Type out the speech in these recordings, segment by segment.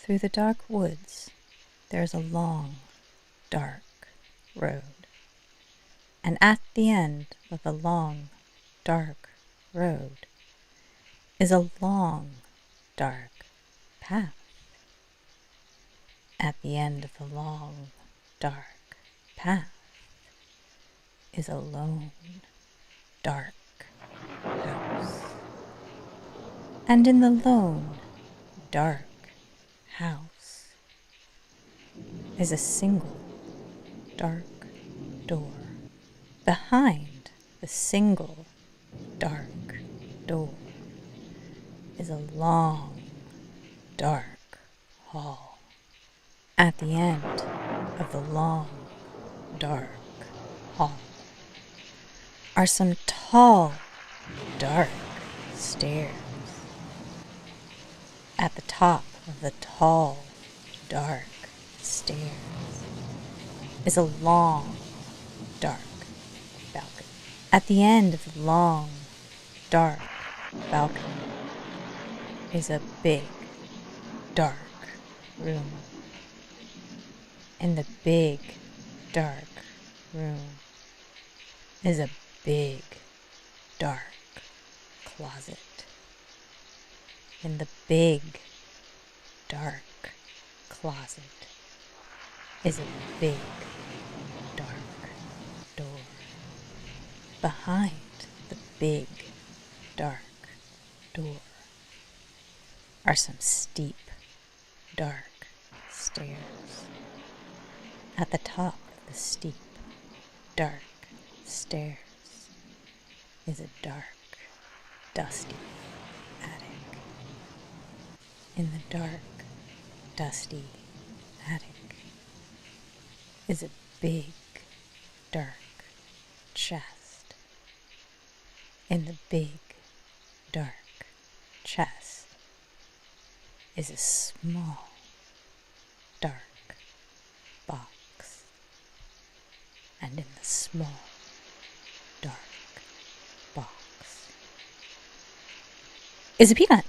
Through the dark woods, there is a long, dark road. And at the end of the long, dark road is a long, dark path. At the end of the long, dark path is a lone, dark house. And in the lone, dark house is a single, dark door. Behind the single, dark door is a long, dark hall. At the end of the long, dark hall are some tall, dark stairs. At the top of the tall, dark stairs is a long, dark balcony. At the end of the long, dark balcony is a big, dark room. In the big, dark room is a big, dark closet. In the big, dark closet is a big, dark door. Behind the big, dark door are some steep, dark stairs. At the top of the steep, dark stairs is a dark, dusty attic. In the dark, dusty attic is a big, dark chest. In the big, dark chest is a small, dark box. And in the small, dark box is a peanut.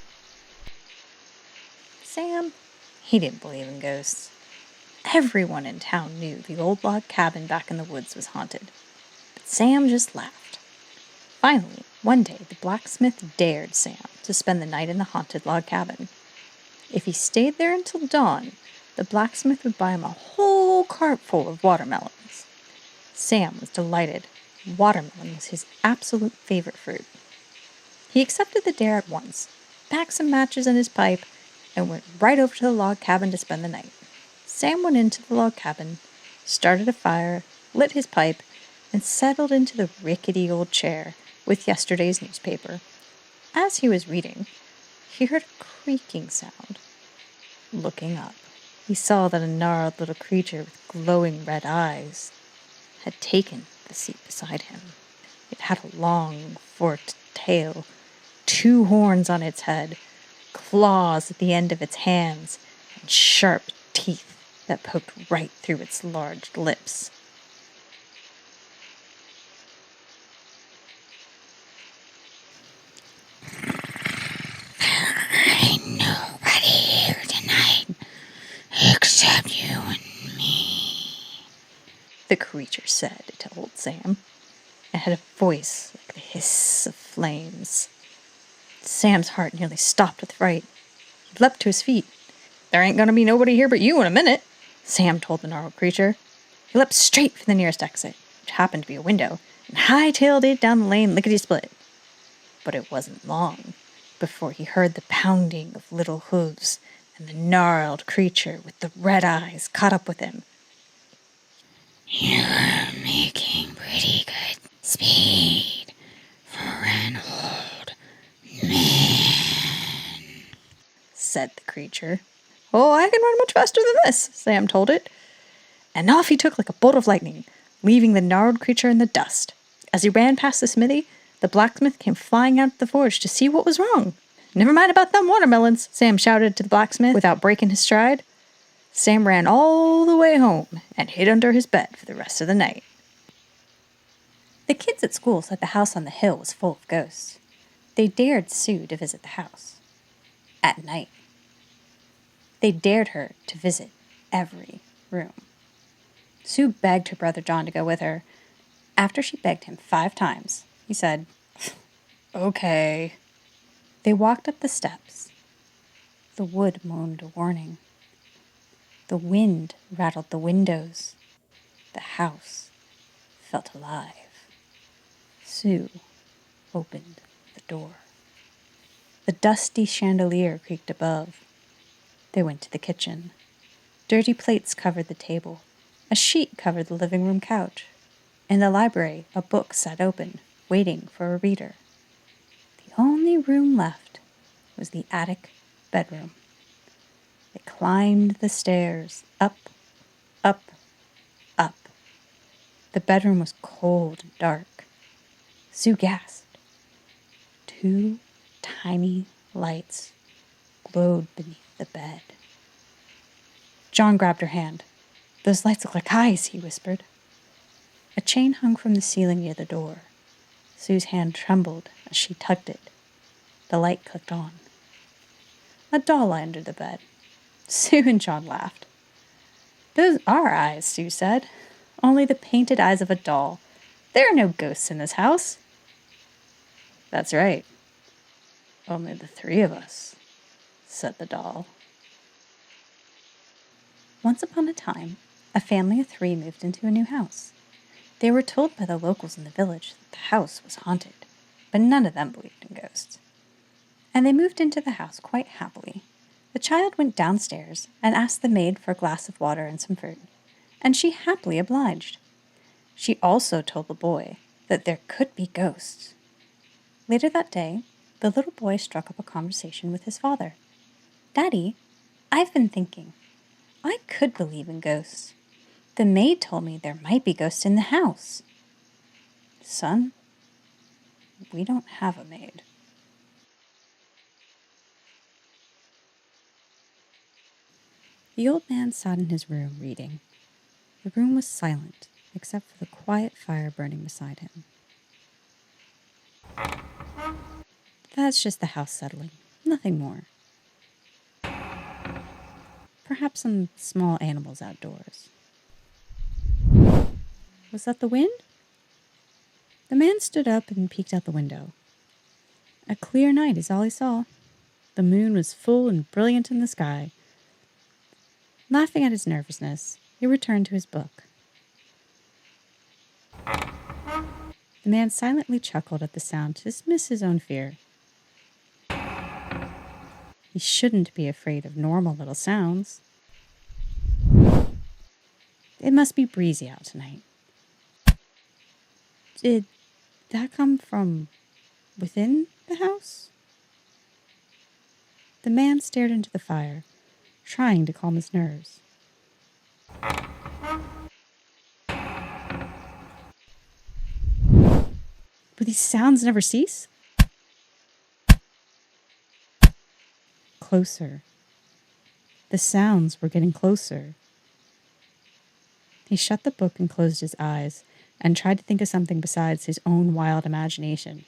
Sam, he didn't believe in ghosts. Everyone in town knew the old log cabin back in the woods was haunted. But Sam just laughed. Finally, one day, the blacksmith dared Sam to spend the night in the haunted log cabin. If he stayed there until dawn, the blacksmith would buy him a whole cart full of watermelons. Sam was delighted. Watermelon was his absolute favorite fruit. He accepted the dare at once, packed some matches in his pipe, and went right over to the log cabin to spend the night. Sam went into the log cabin, started a fire, lit his pipe, and settled into the rickety old chair with yesterday's newspaper. As he was reading, he heard a creaking sound. Looking up, he saw that a gnarled little creature with glowing red eyes had taken the seat beside him. It had a long, forked tail, 2 horns on its head, claws at the end of its hands, and sharp teeth that poked right through its large lips. Ain't nobody here tonight except you and me, the creature said to old Sam. It had a voice like the hiss of flames. Sam's heart nearly stopped with fright. He leapt to his feet. "There ain't gonna be nobody here but you in a minute," Sam told the gnarled creature. He leapt straight for the nearest exit, which happened to be a window, and high-tailed it down the lane lickety-split. But it wasn't long before he heard the pounding of little hooves, and the gnarled creature with the red eyes caught up with him. "You're making pretty good speed for an old man," said the creature. "Oh, I can run much faster than this," Sam told it. And off he took like a bolt of lightning, leaving the gnarled creature in the dust. As he ran past the smithy, the blacksmith came flying out of the forge to see what was wrong. "Never mind about them watermelons," Sam shouted to the blacksmith without breaking his stride. Sam ran all the way home and hid under his bed for the rest of the night. The kids at school said the house on the hill was full of ghosts. They dared Sue to visit the house. At night, They dared her to visit every room. Sue begged her brother John to go with her. After she begged him 5 times, he said, "Okay." They walked up the steps. The wood moaned a warning. The wind rattled the windows. The house felt alive. Sue opened the door. The dusty chandelier creaked above. They went to the kitchen. Dirty plates covered the table. A sheet covered the living room couch. In the library, a book sat open, waiting for a reader. The only room left was the attic bedroom. They climbed the stairs, up, up, up. The bedroom was cold and dark. Sue gasped. 2 tiny lights glowed beneath the bed. John grabbed her hand. "Those lights look like eyes," he whispered. A chain hung from the ceiling near the door. Sue's hand trembled as she tugged it. The light clicked on. A doll lay under the bed. Sue and John laughed. "Those are eyes," Sue said. "Only the painted eyes of a doll. There are no ghosts in this house." "That's right. Only the 3 of us," said the doll. Once upon a time, a family of 3 moved into a new house. They were told by the locals in the village that the house was haunted, but none of them believed in ghosts. And they moved into the house quite happily. The child went downstairs and asked the maid for a glass of water and some fruit, and she happily obliged. She also told the boy that there could be ghosts. Later that day, the little boy struck up a conversation with his father. "Daddy, I've been thinking. I could believe in ghosts. The maid told me there might be ghosts in the house." "Son, we don't have a maid." The old man sat in his room reading. The room was silent, except for the quiet fire burning beside him. "That's just the house settling, nothing more. Perhaps some small animals outdoors." Was that the wind? The man stood up and peeked out the window. A clear night is all he saw. The moon was full and brilliant in the sky. Laughing at his nervousness, he returned to his book. The man silently chuckled at the sound to dismiss his own fear. He shouldn't be afraid of normal little sounds. It must be breezy out tonight. Did that come from within the house? The man stared into the fire, trying to calm his nerves. Will these sounds never cease? Closer. The sounds were getting closer. He shut the book and closed his eyes and tried to think of something besides his own wild imagination.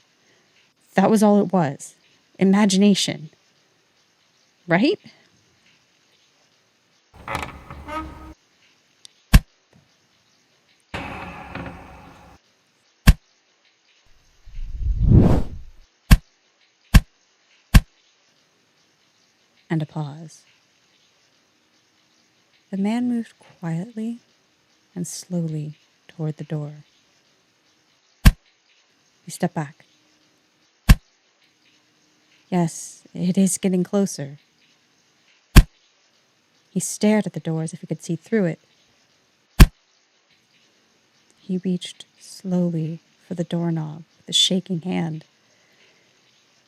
That was all it was. Imagination. Right? And a pause. The man moved quietly and slowly toward the door. He stepped back. Yes, it is getting closer. He stared at the door as if he could see through it. He reached slowly for the doorknob with a shaking hand.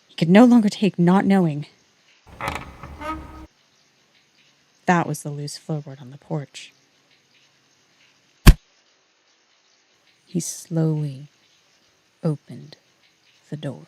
He could no longer take not knowing. That was the loose floorboard on the porch. He slowly opened the door.